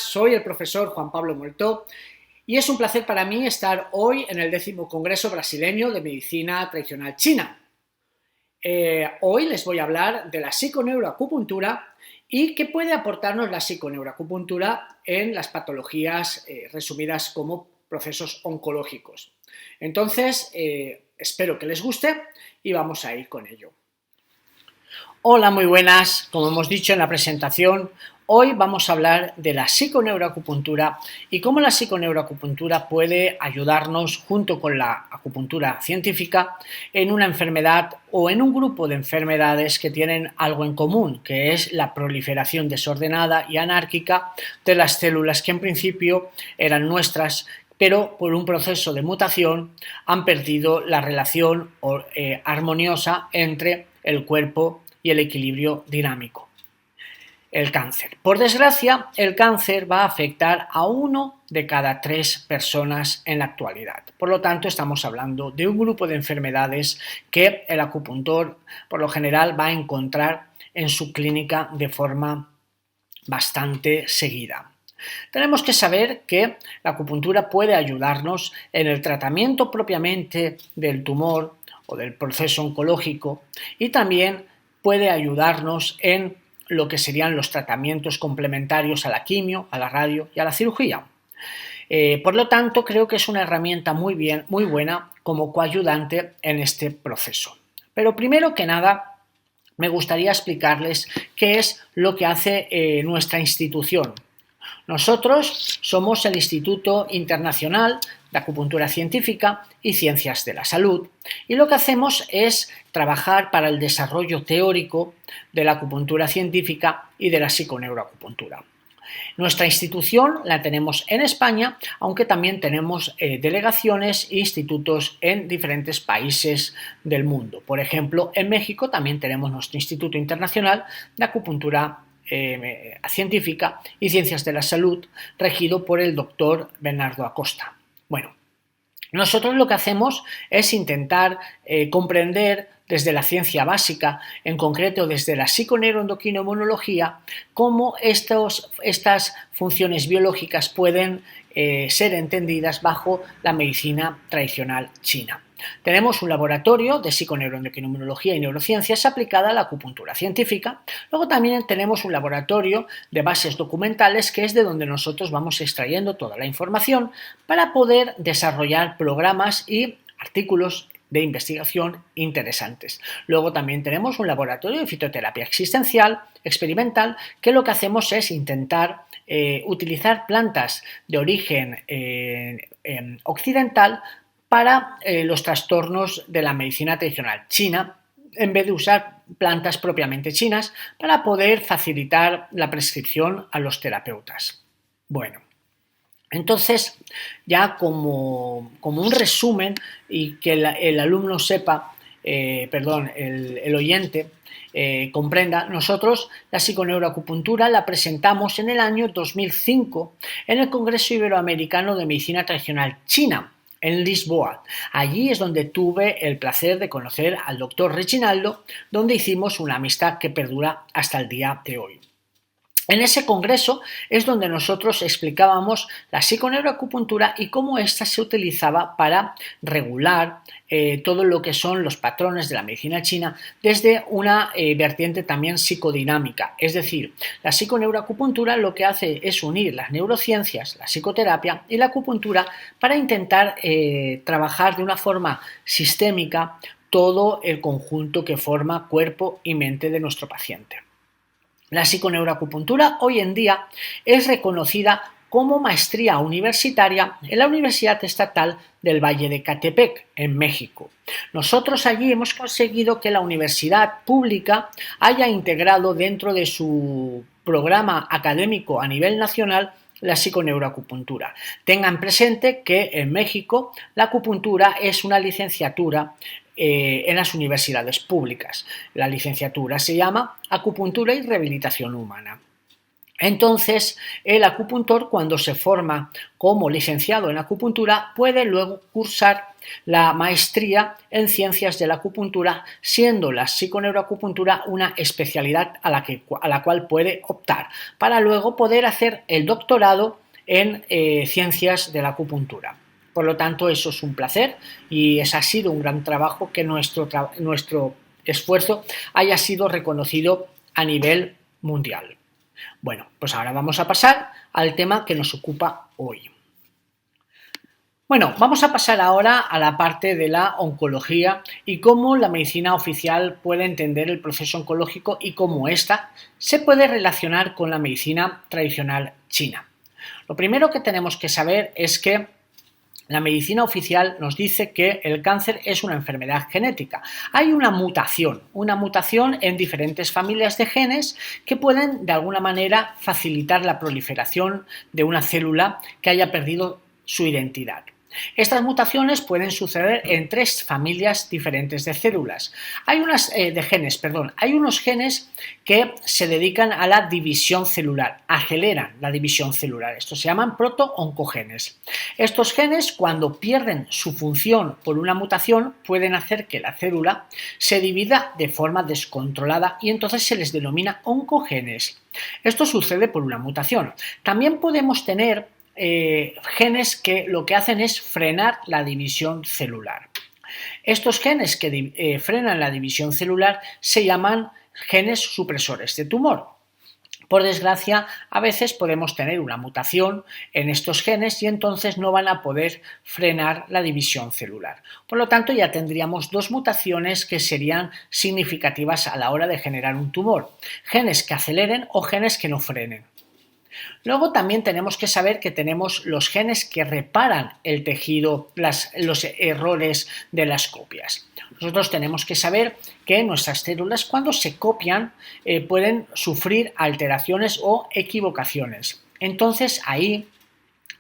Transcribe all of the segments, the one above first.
soy el profesor Juan Pablo Moltó y es un placer para mí estar hoy en el 10º Congreso Brasileño de Medicina Tradicional China. Hoy les voy a hablar de la psiconeuroacupuntura y qué puede aportarnos la psiconeuroacupuntura en las patologías resumidas como procesos oncológicos. Entonces, espero que les guste y vamos a ir con ello. Hola, muy buenas. Como hemos dicho en la presentación, hoy vamos a hablar de la psiconeuroacupuntura y cómo la psiconeuroacupuntura puede ayudarnos junto con la acupuntura científica en una enfermedad o en un grupo de enfermedades que tienen algo en común, que es la proliferación desordenada y anárquica de las células que en principio eran nuestras, pero por un proceso de mutación han perdido la relación armoniosa entre el cuerpo y el equilibrio dinámico. El cáncer. Por desgracia, el cáncer va a afectar a 1 de cada 3 personas en la actualidad. Por lo tanto, estamos hablando de un grupo de enfermedades que el acupuntor, por lo general, va a encontrar en su clínica de forma bastante seguida. Tenemos que saber que la acupuntura puede ayudarnos en el tratamiento propiamente del tumor o del proceso oncológico y también puede ayudarnos en lo que serían los tratamientos complementarios a la quimio, a la radio y a la cirugía. Por lo tanto, creo que es una herramienta muy buena como coayudante en este proceso. Pero primero que nada, me gustaría explicarles qué es lo que hace nuestra institución. Nosotros somos el Instituto Internacional de Acupuntura Científica y Ciencias de la Salud y lo que hacemos es trabajar para el desarrollo teórico de la acupuntura científica y de la psiconeuroacupuntura. Nuestra institución la tenemos en España, aunque también tenemos delegaciones e institutos en diferentes países del mundo. Por ejemplo, en México también tenemos nuestro Instituto Internacional de Acupuntura Científica y Ciencias de la Salud, regido por el doctor Bernardo Acosta. Bueno, nosotros lo que hacemos es intentar comprender desde la ciencia básica, en concreto desde la psiconeuroendocrinoinmunología, cómo estas funciones biológicas pueden ser entendidas bajo la medicina tradicional china. Tenemos un laboratorio de psiconeuroendocrinología y neurociencias aplicada a la acupuntura científica. Luego también tenemos un laboratorio de bases documentales que es de donde nosotros vamos extrayendo toda la información para poder desarrollar programas y artículos de investigación interesantes. Luego también tenemos un laboratorio de fitoterapia existencial, experimental, que lo que hacemos es intentar utilizar plantas de origen occidental para los trastornos de la medicina tradicional china, en vez de usar plantas propiamente chinas para poder facilitar la prescripción a los terapeutas. Bueno, entonces ya como un resumen y que el alumno sepa, el oyente comprenda, nosotros la psiconeuroacupuntura la presentamos en el año 2005 en el Congreso Iberoamericano de Medicina Tradicional China, en Lisboa. Allí es donde tuve el placer de conocer al doctor Reginaldo, donde hicimos una amistad que perdura hasta el día de hoy. En ese congreso es donde nosotros explicábamos la psiconeuroacupuntura y cómo ésta se utilizaba para regular todo lo que son los patrones de la medicina china desde una vertiente también psicodinámica. Es decir, la psiconeuroacupuntura lo que hace es unir las neurociencias, la psicoterapia y la acupuntura para intentar trabajar de una forma sistémica todo el conjunto que forma cuerpo y mente de nuestro paciente. La psiconeuroacupuntura hoy en día es reconocida como maestría universitaria en la Universidad Estatal del Valle de Catepec, en México. Nosotros allí hemos conseguido que la universidad pública haya integrado dentro de su programa académico a nivel nacional la psiconeuroacupuntura. Tengan presente que en México la acupuntura es una licenciatura en las universidades públicas. La licenciatura se llama Acupuntura y Rehabilitación Humana. Entonces, el acupuntor, cuando se forma como licenciado en acupuntura, puede luego cursar la maestría en ciencias de la acupuntura, siendo la psiconeuroacupuntura una especialidad a la cual puede optar, para luego poder hacer el doctorado en ciencias de la acupuntura. Por lo tanto, eso es un placer y ese ha sido un gran trabajo que nuestro esfuerzo haya sido reconocido a nivel mundial. Bueno, pues ahora vamos a pasar al tema que nos ocupa hoy. Bueno, vamos a pasar ahora a la parte de la oncología y cómo la medicina oficial puede entender el proceso oncológico y cómo ésta se puede relacionar con la medicina tradicional china. Lo primero que tenemos que saber es que la medicina oficial nos dice que el cáncer es una enfermedad genética. Hay una mutación en diferentes familias de genes que pueden de alguna manera facilitar la proliferación de una célula que haya perdido su identidad. Estas mutaciones pueden suceder en 3 familias diferentes de células. Hay unos genes que se dedican a la división celular, aceleran la división celular. Estos se llaman proto-oncogenes. Estos genes, cuando pierden su función por una mutación, pueden hacer que la célula se divida de forma descontrolada y entonces se les denomina oncogenes. Esto sucede por una mutación. También podemos tener genes que lo que hacen es frenar la división celular. Estos genes que frenan la división celular se llaman genes supresores de tumor. Por desgracia, a veces podemos tener una mutación en estos genes y entonces no van a poder frenar la división celular. Por lo tanto, ya tendríamos 2 mutaciones que serían significativas a la hora de generar un tumor: genes que aceleren o genes que no frenen. Luego también tenemos que saber que tenemos los genes que reparan el tejido, los errores de las copias. Nosotros tenemos que saber que nuestras células, cuando se copian, pueden sufrir alteraciones o equivocaciones. Entonces ahí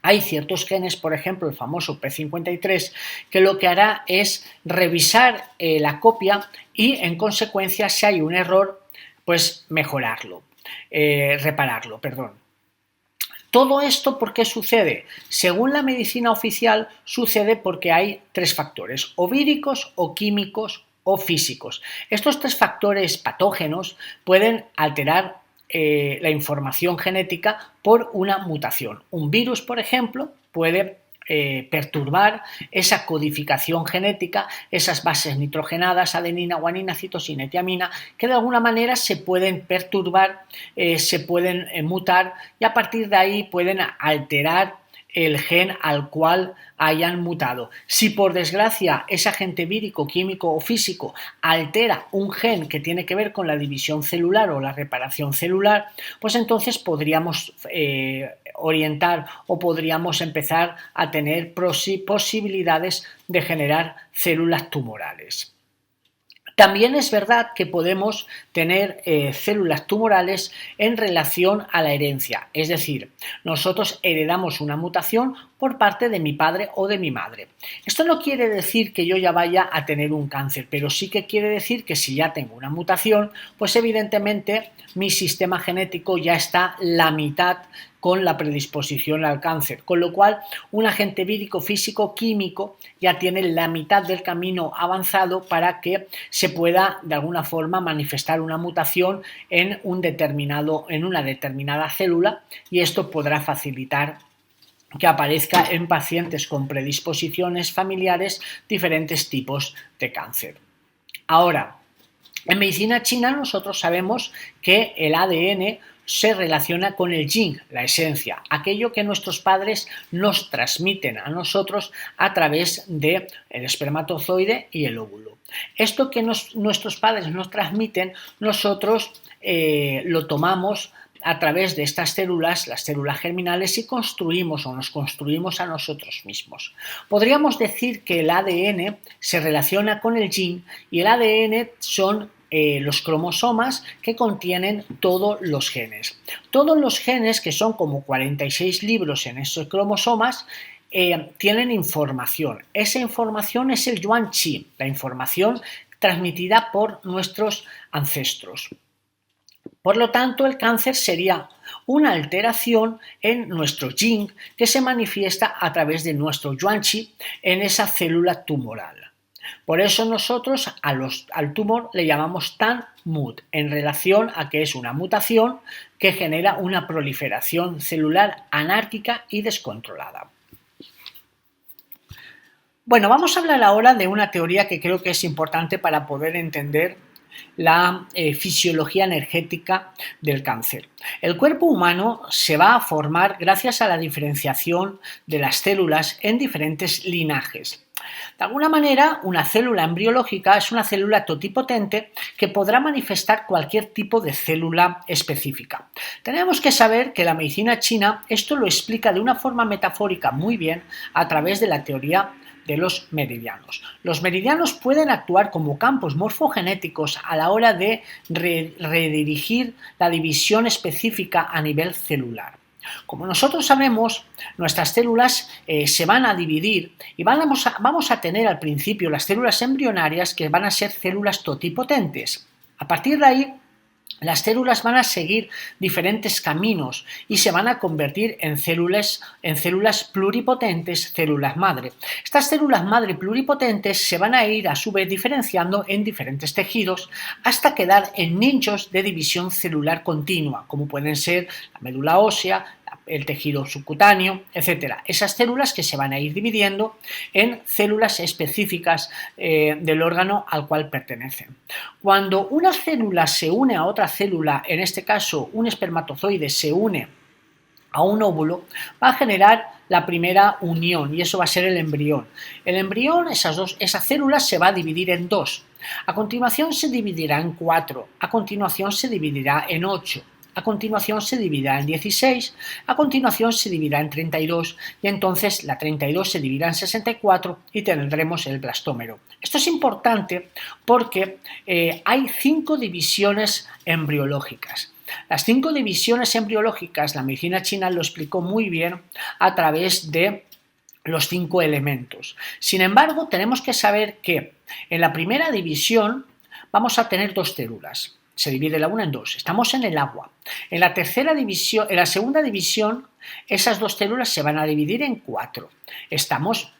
hay ciertos genes, por ejemplo el famoso P53, que lo que hará es revisar la copia y en consecuencia, si hay un error, pues mejorarlo, repararlo, perdón. Todo esto, ¿por qué sucede? Según la medicina oficial, sucede porque hay 3 factores: o víricos, o químicos, o físicos. Estos 3 factores patógenos pueden alterar la información genética por una mutación. Un virus, por ejemplo, puede perturbar esa codificación genética, esas bases nitrogenadas, adenina, guanina, citosina y tiamina, que de alguna manera se pueden perturbar, se pueden mutar y a partir de ahí pueden alterar el gen al cual hayan mutado. Si por desgracia ese agente vírico, químico o físico altera un gen que tiene que ver con la división celular o la reparación celular, pues entonces podríamos orientar o podríamos empezar a tener posibilidades de generar células tumorales. También es verdad que podemos tener células tumorales en relación a la herencia, es decir, nosotros heredamos una mutación por parte de mi padre o de mi madre. Esto no quiere decir que yo ya vaya a tener un cáncer, pero sí que quiere decir que si ya tengo una mutación, pues evidentemente mi sistema genético ya está la mitad con la predisposición al cáncer, con lo cual un agente vírico, físico, químico ya tiene la mitad del camino avanzado para que se pueda de alguna forma manifestar una mutación en una determinada célula y esto podrá facilitar que aparezca en pacientes con predisposiciones familiares diferentes tipos de cáncer. Ahora, en medicina china nosotros sabemos que el ADN se relaciona con el yin, la esencia, aquello que nuestros padres nos transmiten a nosotros a través del espermatozoide y el óvulo. Esto que nuestros padres nos transmiten, nosotros lo tomamos a través de estas células, las células germinales, y nos construimos a nosotros mismos. Podríamos decir que el ADN se relaciona con el yin y el ADN son los cromosomas que contienen todos los genes. Todos los genes, que son como 46 libros en esos cromosomas, tienen información. Esa información es el yuan qi, la información transmitida por nuestros ancestros. Por lo tanto, el cáncer sería una alteración en nuestro yin que se manifiesta a través de nuestro yuanqi en esa célula tumoral. Por eso nosotros al tumor le llamamos tan mut, en relación a que es una mutación que genera una proliferación celular anárquica y descontrolada. Bueno, vamos a hablar ahora de una teoría que creo que es importante para poder entender la fisiología energética del cáncer. El cuerpo humano se va a formar gracias a la diferenciación de las células en diferentes linajes. De alguna manera, una célula embriológica es una célula totipotente que podrá manifestar cualquier tipo de célula específica. Tenemos que saber que la medicina china esto lo explica de una forma metafórica muy bien a través de la teoría de los meridianos. Los meridianos pueden actuar como campos morfogenéticos a la hora de redirigir la división específica a nivel celular. Como nosotros sabemos, nuestras células se van a dividir y vamos a tener al principio las células embrionarias que van a ser células totipotentes. A partir de ahí, las células van a seguir diferentes caminos y se van a convertir en células pluripotentes, células madre. Estas células madre pluripotentes se van a ir a su vez diferenciando en diferentes tejidos hasta quedar en nichos de división celular continua, como pueden ser la médula ósea, el tejido subcutáneo, etc. Esas células que se van a ir dividiendo en células específicas del órgano al cual pertenecen. Cuando una célula se une a otra célula, en este caso un espermatozoide se une a un óvulo, va a generar la primera unión y eso va a ser el embrión. El embrión, esa célula se va a dividir en dos. A continuación se dividirá en 4, a continuación se dividirá en 8. A continuación se dividirá en 16, a continuación se dividirá en 32 y entonces la 32 se dividirá en 64 y tendremos el blastómero. Esto es importante porque hay 5 divisiones embriológicas. Las 5 divisiones embriológicas, la medicina china lo explicó muy bien a través de los 5 elementos. Sin embargo, tenemos que saber que en la primera división vamos a tener 2 células. Se divide la una en 2. Estamos en el agua. En la segunda división, esas 2 células se van a dividir en 4. Estamos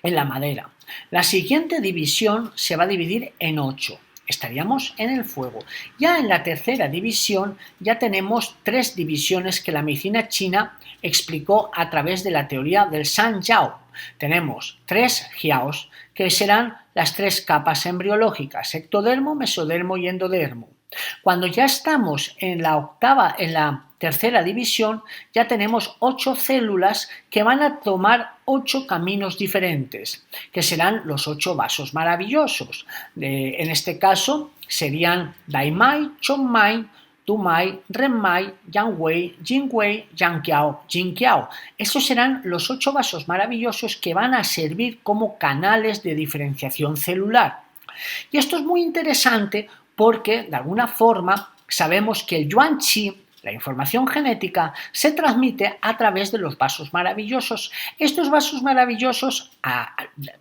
en la madera. La siguiente división se va a dividir en 8. Estaríamos en el fuego. Ya en la tercera división ya tenemos 3 divisiones que la medicina china explicó a través de la teoría del San Yao. Teremos 3 jiaos que serán las 3 capas embriológicas, ectodermo, mesodermo y endodermo. Cuando ya estamos en la tercera división, ya tenemos 8 células que van a tomar 8 caminos diferentes, que serán los 8 vasos maravillosos. En este caso serían Daimai, Chonmai, Tumai, Renmai, Yangwei, Jingwei, Yangqiao, Jingqiao. Estos serán los 8 vasos maravillosos que van a servir como canales de diferenciación celular. Y esto es muy interesante porque de alguna forma sabemos que el yuanqi, la información genética, se transmite a través de los vasos maravillosos. Estos vasos maravillosos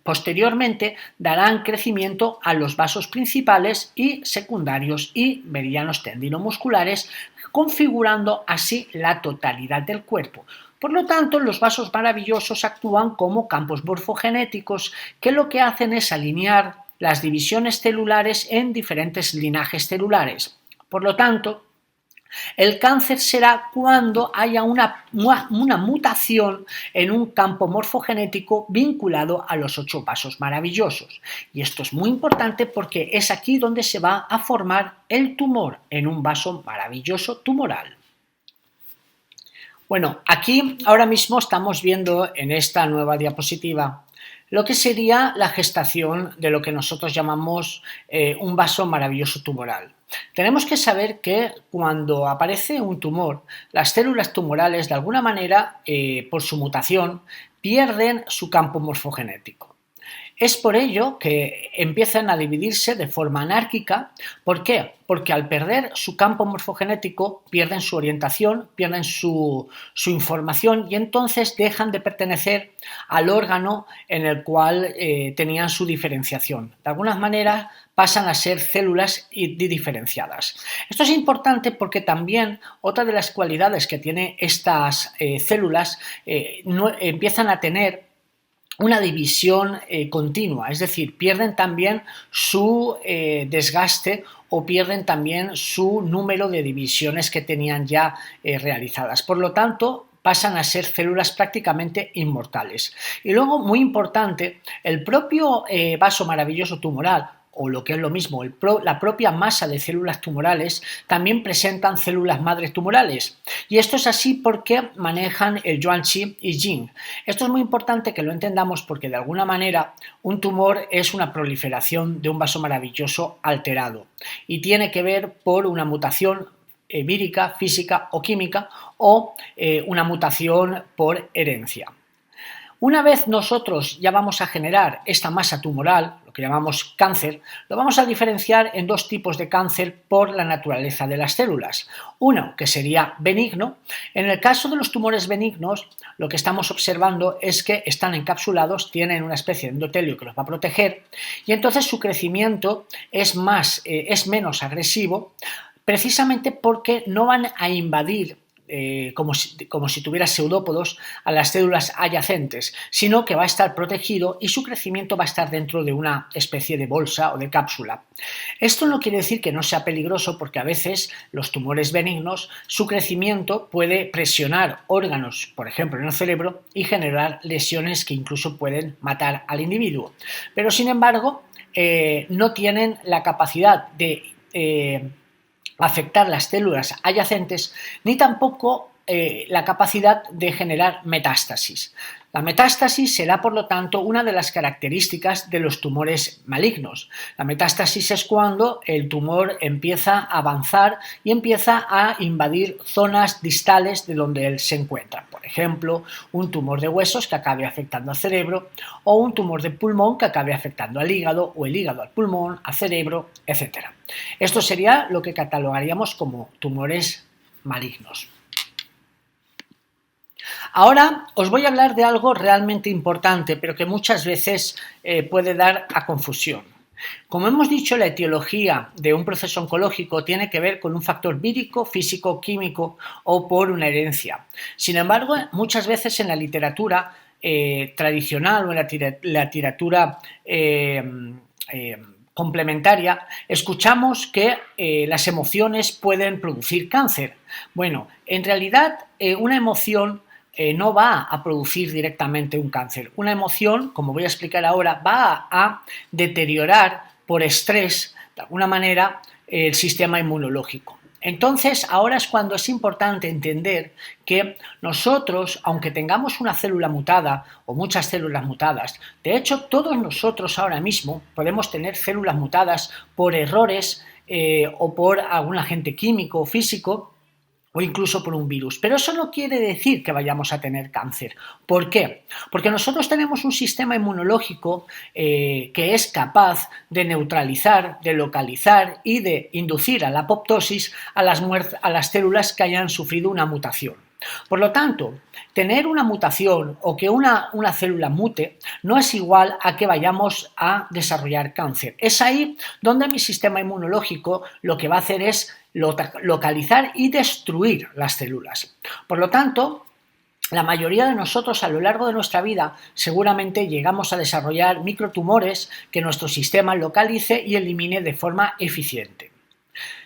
posteriormente darán crecimiento a los vasos principales y secundarios y meridianos tendinomusculares, configurando así la totalidad del cuerpo. Por lo tanto, los vasos maravillosos actúan como campos morfogenéticos que lo que hacen es alinear las divisiones celulares en diferentes linajes celulares. Por lo tanto, el cáncer será cuando haya una mutación en un campo morfogenético vinculado a los 8 vasos maravillosos. Y esto es muy importante porque es aquí donde se va a formar el tumor, en un vaso maravilloso tumoral. Bueno, aquí ahora mismo estamos viendo en esta nueva diapositiva lo que sería la gestación de lo que nosotros llamamos un vaso maravilloso tumoral. Tenemos que saber que cuando aparece un tumor, las células tumorales de alguna manera, por su mutación, pierden su campo morfogenético. Es por ello que empiezan a dividirse de forma anárquica. ¿Por qué? Porque al perder su campo morfogenético pierden su orientación, pierden su información y entonces dejan de pertenecer al órgano en el cual tenían su diferenciación. De alguna manera pasan a ser células diferenciadas. Esto es importante porque también otra de las cualidades que tienen estas células empiezan a tener una división continua, es decir, pierden también su desgaste o pierden también su número de divisiones que tenían ya realizadas. Por lo tanto, pasan a ser células prácticamente inmortales. Y luego, muy importante, el propio vaso maravilloso tumoral, o lo que es lo mismo, la propia masa de células tumorales también presentan células madres tumorales. Y esto es así porque manejan el Yuan-Chi y Yin. Esto es muy importante que lo entendamos porque de alguna manera un tumor es una proliferación de un vaso maravilloso alterado y tiene que ver por una mutación vírica, física o química o una mutación por herencia. Una vez nosotros ya vamos a generar esta masa tumoral, lo que llamamos cáncer, lo vamos a diferenciar en dos tipos de cáncer por la naturaleza de las células. Uno, que sería benigno. En el caso de los tumores benignos, lo que estamos observando es que están encapsulados, tienen una especie de endotelio que los va a proteger y entonces su crecimiento es menos agresivo, precisamente porque no van a invadir como si tuviera pseudópodos a las células adyacentes, sino que va a estar protegido y su crecimiento va a estar dentro de una especie de bolsa o de cápsula. Esto no quiere decir que no sea peligroso porque a veces los tumores benignos, su crecimiento puede presionar órganos, por ejemplo en el cerebro, y generar lesiones que incluso pueden matar al individuo. Pero sin embargo, no tienen la capacidad de afectar las células adyacentes ni tampoco la capacidad de generar metástasis. La metástasis será, por lo tanto, una de las características de los tumores malignos. La metástasis es cuando el tumor empieza a avanzar y empieza a invadir zonas distales de donde él se encuentra. Por ejemplo, un tumor de huesos que acabe afectando al cerebro o un tumor de pulmón que acabe afectando al hígado o el hígado al pulmón, al cerebro, etc. Esto sería lo que catalogaríamos como tumores malignos. Ahora os voy a hablar de algo realmente importante, pero que muchas veces puede dar a confusión. Como hemos dicho, la etiología de un proceso oncológico tiene que ver con un factor vírico, físico, químico o por una herencia. Sin embargo, muchas veces en la literatura tradicional o en la literatura complementaria, escuchamos que las emociones pueden producir cáncer. Bueno, en realidad una emoción no va a producir directamente un cáncer. Una emoción, como voy a explicar ahora, va a deteriorar por estrés, de alguna manera, el sistema inmunológico. Entonces, ahora es cuando es importante entender que nosotros, aunque tengamos una célula mutada o muchas células mutadas, de hecho, todos nosotros ahora mismo podemos tener células mutadas por errores o por algún agente químico o físico, o incluso por un virus. Pero eso no quiere decir que vayamos a tener cáncer. ¿Por qué? Porque nosotros tenemos un sistema inmunológico que es capaz de neutralizar, de localizar y de inducir a la apoptosis a las células que hayan sufrido una mutación. Por lo tanto, tener una mutación o que una célula mute no es igual a que vayamos a desarrollar cáncer. Es ahí donde mi sistema inmunológico lo que va a hacer es localizar y destruir las células. Por lo tanto, la mayoría de nosotros a lo largo de nuestra vida seguramente llegamos a desarrollar microtumores que nuestro sistema localice y elimine de forma eficiente.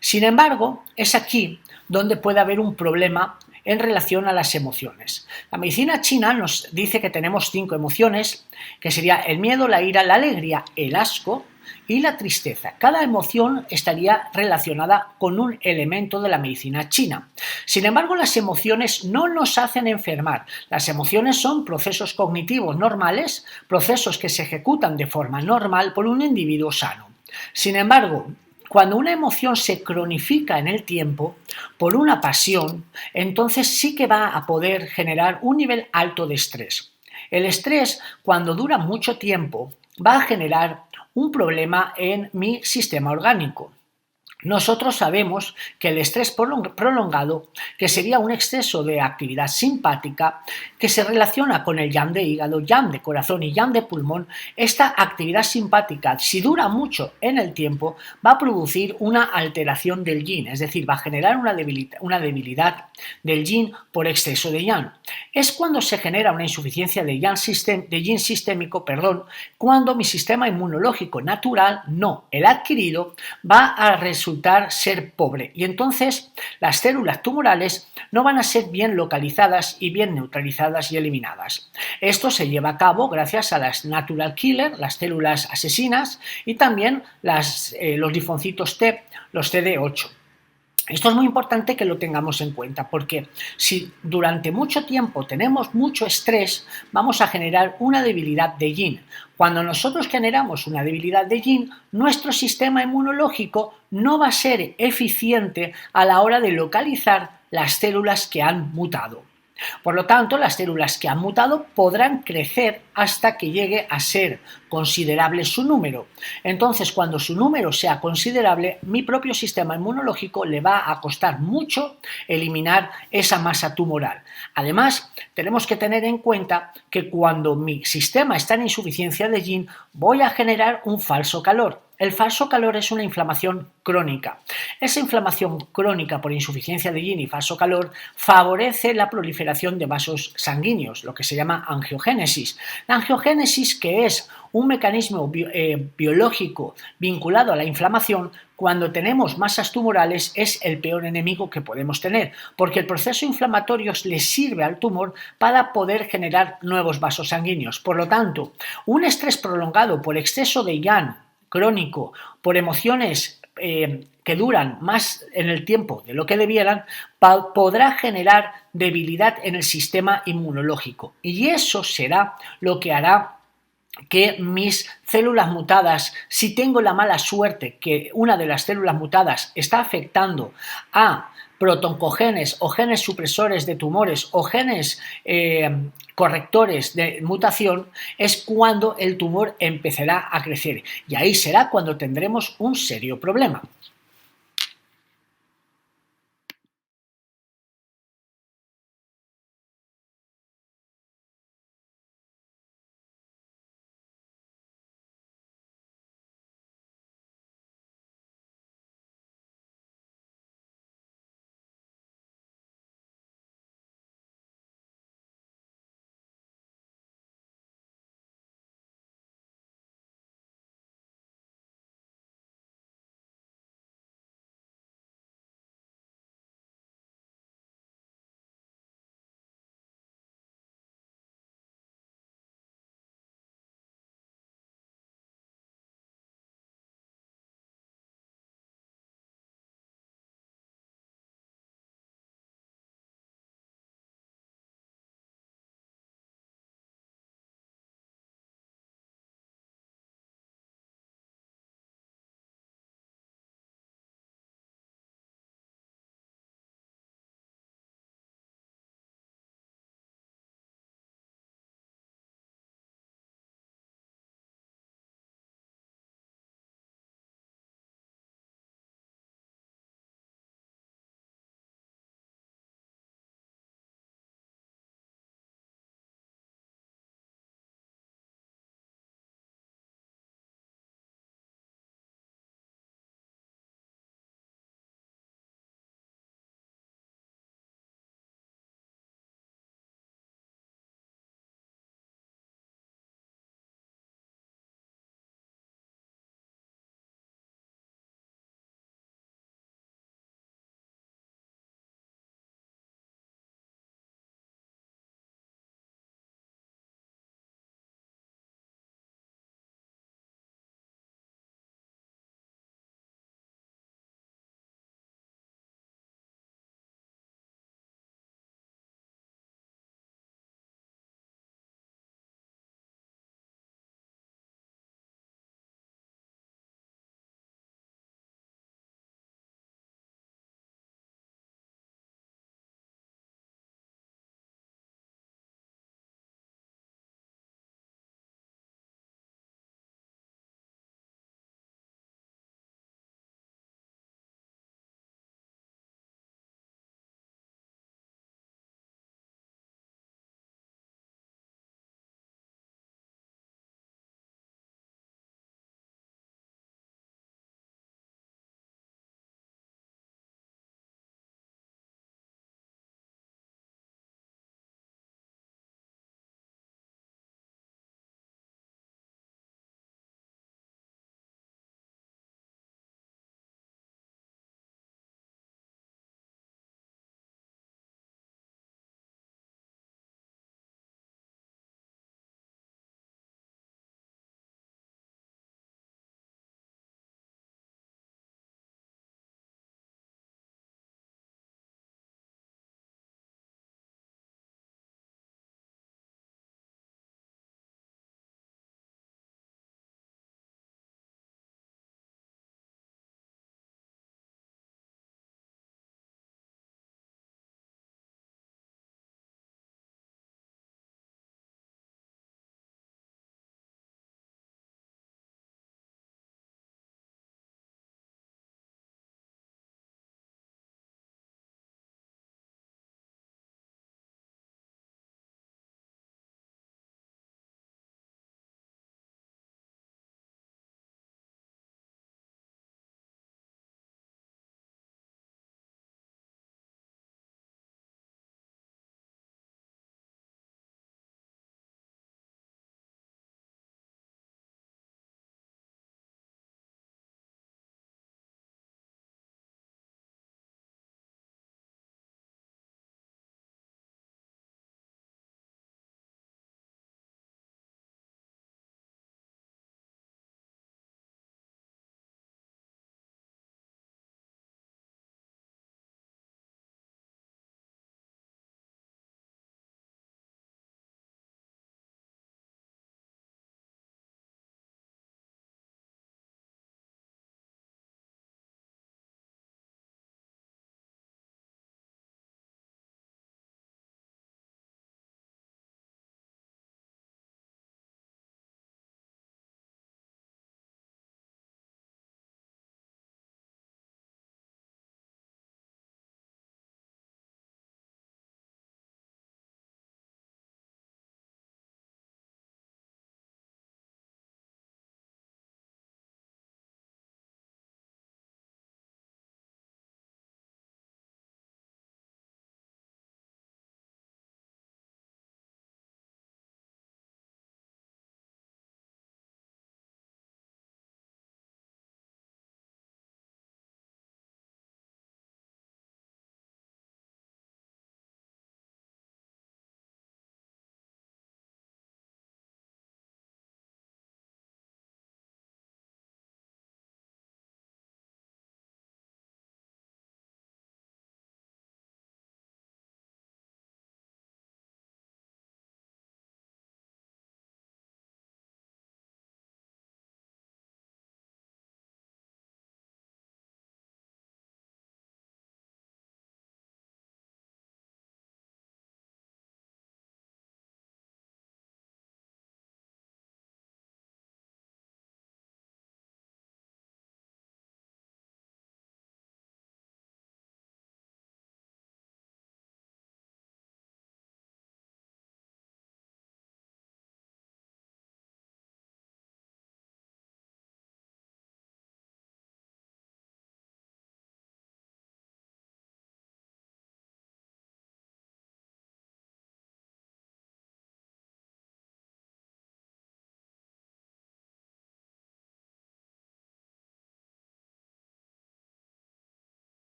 Sin embargo, es aquí donde puede haber un problema en relación a las emociones. La medicina china nos dice que tenemos 5 emociones, que sería el miedo, la ira, la alegría, el asco y la tristeza. Cada emoción estaría relacionada con un elemento de la medicina china. Sin embargo, las emociones no nos hacen enfermar. Las emociones son procesos cognitivos normales, procesos que se ejecutan de forma normal por un individuo sano. Sin embargo, cuando una emoción se cronifica en el tiempo por una pasión, entonces sí que va a poder generar un nivel alto de estrés. El estrés, cuando dura mucho tiempo, va a generar un problema en mi sistema orgánico. Nosotros sabemos que el estrés prolongado, que sería un exceso de actividad simpática, que se relaciona con el yang de hígado, yang de corazón y yang de pulmón, esta actividad simpática, si dura mucho en el tiempo, va a producir una alteración del yin, es decir, va a generar una debilidad del yin por exceso de yang. Es cuando se genera una insuficiencia de yin sistémico, cuando mi sistema inmunológico natural, no el adquirido, va a resultar ser pobre, y entonces las células tumorales no van a ser bien localizadas y bien neutralizadas y eliminadas. Esto se lleva a cabo gracias a las natural killer, las células asesinas, y también los linfocitos T, los CD8. Esto es muy importante que lo tengamos en cuenta, porque si durante mucho tiempo tenemos mucho estrés, vamos a generar una debilidad de yin. Cuando nosotros generamos una debilidad de yin, nuestro sistema inmunológico no va a ser eficiente a la hora de localizar las células que han mutado. Por lo tanto, las células que han mutado podrán crecer hasta que llegue a ser considerable su número. Entonces, cuando su número sea considerable, mi propio sistema inmunológico le va a costar mucho eliminar esa masa tumoral. Además, tenemos que tener en cuenta que cuando mi sistema está en insuficiencia de yin, voy a generar un falso calor. El falso calor es una inflamación crónica. Esa inflamación crónica por insuficiencia de yin y falso calor favorece la proliferación de vasos sanguíneos, lo que se llama angiogénesis. La angiogénesis, que es un mecanismo biológico vinculado a la inflamación, cuando tenemos masas tumorales es el peor enemigo que podemos tener, porque el proceso inflamatorio le sirve al tumor para poder generar nuevos vasos sanguíneos. Por lo tanto, un estrés prolongado por exceso de yang crónico, por emociones que duran más en el tiempo de lo que debieran, podrá generar debilidad en el sistema inmunológico, y eso será lo que hará que mis células mutadas, si tengo la mala suerte que una de las células mutadas está afectando a protoncogenes o genes supresores de tumores o genes correctores de mutación, es cuando el tumor empezará a crecer, y ahí será cuando tendremos un serio problema.